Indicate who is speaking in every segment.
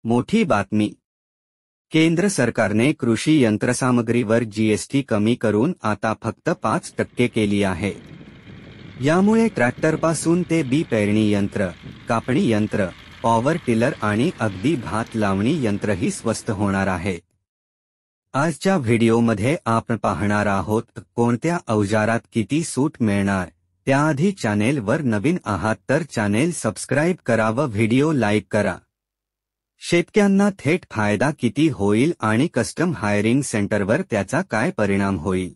Speaker 1: मोठी बातमी. केंद्र सरकारने कृषी यंत्रसामग्रीवर जीएसटी कमी करून आता फक्त 5% केली आहे. यामुळे ट्रॅक्टरपासून ते बी पेरणी यंत्र, कापणी यंत्र, पॉवर टिलर आणि अगदी भात लावणी यंत्रही स्वस्त होणार आहे. आजच्या व्हिडिओमध्ये आपण पाहणार आहोत कोणत्या अवजारात किती सूट मिळणार. त्याआधी चॅनेलवर नवीन आहात तर चॅनेल सबस्क्राइब करा व व्हिडिओ लाईक करा. शेतकऱ्यांना थेट फायदा किती होईल आणि कस्टम हायरिंग सेंटरवर त्याचा काय परिणाम होईल.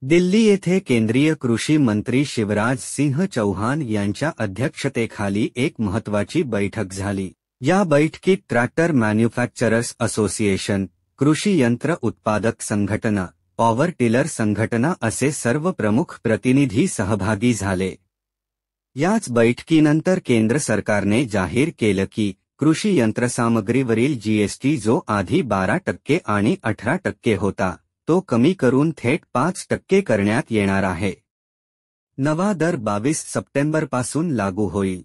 Speaker 1: दिल्ली येथे केंद्रीय कृषी मंत्री शिवराज सिंह चौहान यांच्या अध्यक्षतेखाली एक महत्त्वाची बैठक झाली. या बैठकीत ट्रॅक्टर मॅन्युफॅक्चरर्स असोसिएशन, कृषी यंत्र उत्पादक संघटना, पॉवर टिलर संघटना असे सर्व प्रमुख प्रतिनिधी सहभागी झाले. याच बैठकीनंतर केंद्र सरकारने जाहीर केलं की कृषी यंत्रसामग्रीवरील जीएसटी जो आधी 12% आणि 18% होता तो कमी करून थेट 5% करण्यात येणार आहे. नवा दर 22 सप्टेंबरपासून लागू होईल.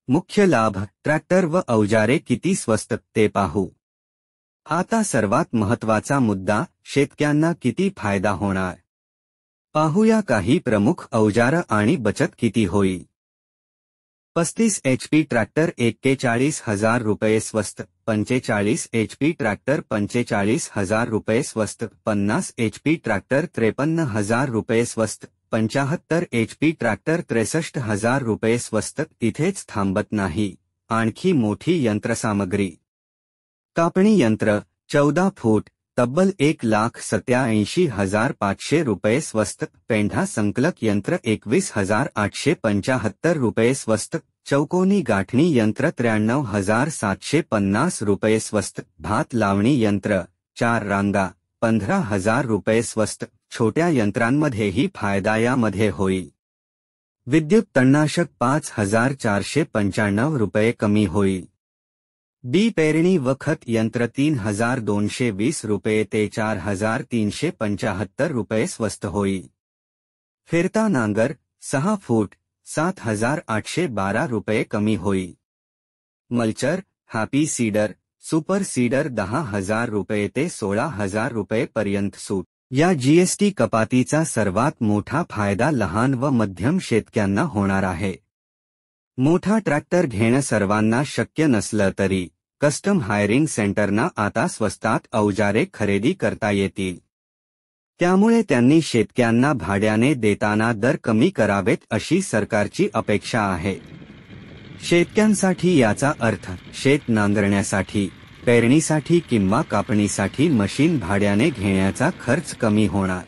Speaker 1: मुख्य लाभ, ट्रॅक्टर व अवजारे किती स्वस्त ते पाहू. आता सर्वात महत्त्वाचा मुद्दा, शेतकऱ्यांना किती फायदा होणार. पाहूया काही प्रमुख अवजारं आणि बचत किती होईल. 35 HP ट्रॅक्टर 41,000 रुपये स्वस्त, 45 HP ट्रॅक्टर 45,000 रुपये स्वस्त, 50 HP ट्रॅक्टर 53,000 रुपये स्वस्त, 75 HP ट्रॅक्टर 63,000 रुपये स्वस्त. तिथेच थांबत नाही, आणखी मोठी यंत्रसामग्री. कापणी यंत्र 14 फूट, तब्बल 1,87,500 रुपये स्वस्त. पेंढा संकलक यंत्र 21,875 रुपये स्वस्त. चौकोनी गाठणी यंत्र 93,750 रुपये स्वस्त. भात लावणी यंत्र 4 रांगा 15,000 रुपये स्वस्त. छोट्या यंत्रांमध्येही फायदा यामध्ये होईल. विद्युत तणनाशक 5,495 रुपये कमी होईल. बी पेरणी व खत यंत्र 3,220 रुपये ते 4,375 रुपये स्वस्त होईल. फिरता नांगर 6 फूट 7,812 रुपये कमी होईल. Mulcher, happy cedar, super seeder 10,000 रुपये ते 16,000 रुपये पर्यंत सूट. या जीएसटी कपातीचा सर्वात मोठा फायदा लहान व मध्यम शेतकऱ्यांना होणार आहे. मोठा ट्रॅक्टर घेणं सर्वांना शक्य नसलं तरी कस्टम हायरिंग सेंटरना आता स्वस्तात अवजारे खरेदी करता येतील. त्यामुळे त्यांनी शेतकऱ्यांना भाड्याने देताना दर कमी करावेत अशी सरकारची अपेक्षा आहे. शेतकऱ्यांसाठी याचा अर्थ शेत नांगरण्यासाठी, पेरणीसाठी किंवा कापणीसाठी मशीन भाड्याने घेण्याचा खर्च कमी होणार.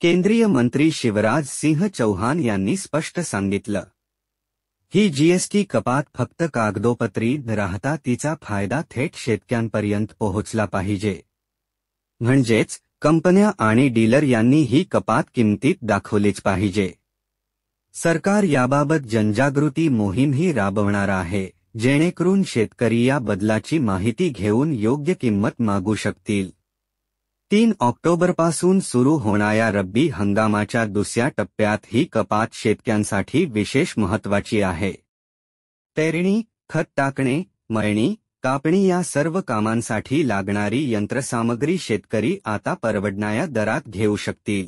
Speaker 1: केंद्रीय मंत्री शिवराज सिंह चौहान यांनी स्पष्ट सांगितलं. ही जीएसटी कपात फक्त कागदोपत्री राहता तिचा फायदा थेट शेतकऱ्यांपर्यंत पोहोचला पाहिजे. म्हणजेच कंपन्या आणि डीलर यांनी ही कपात किमतीत दाखवलीच पाहिजे. सरकार याबाबत जनजागृती मोहीमही राबवणार आहे, जेणेकरून शेतकरी या बदलाची माहिती घेऊन योग्य किंमत मागू शकतील. 3 ऑक्टोबरपासून सुरू होणाऱ्या रब्बी हंगामाच्या दुसऱ्या टप्प्यात ही कपात शेतकऱ्यांसाठी विशेष महत्त्वाची आहे. पेरणी, खत टाकणे, मळणी, कापणी या सर्व कामांसाठी लागणारी यंत्रसामग्री शेतकरी आता परवडणाऱ्या दरात घेऊ शकतील.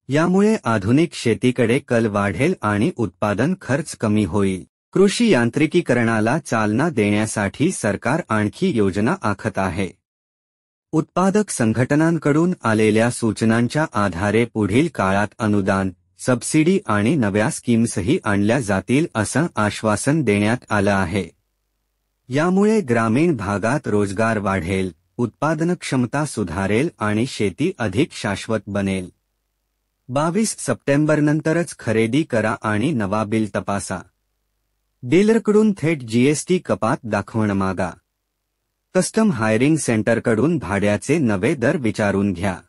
Speaker 1: यामुळे आधुनिक शेतीकडे कल वाढेल आणि उत्पादन खर्च कमी होईल. कृषी यांत्रिकीकरणाला चालना देण्यासाठी सरकार आणखी योजना आखत आहे. उत्पादक संघटनांकडून आलेल्या सूचनांच्या आधारे पुढील काळात अनुदान, सबसिडी आणि नव्या स्कीम्सही आणल्या जातील असं आश्वासन देण्यात आलं आहे. यामुळे ग्रामीण भागात रोजगार वाढेल, उत्पादनक्षमता सुधारेल आणि शेती अधिक शाश्वत बनेल. 22 सप्टेंबरनंतरच खरेदी करा आणि नवा बिल तपासा. डीलरकडून थेट जीएसटी कपात दाखवणं मागा. कस्टम हायरिंग सेंटरकडून भाड्याचे नवे दर विचारून घ्या.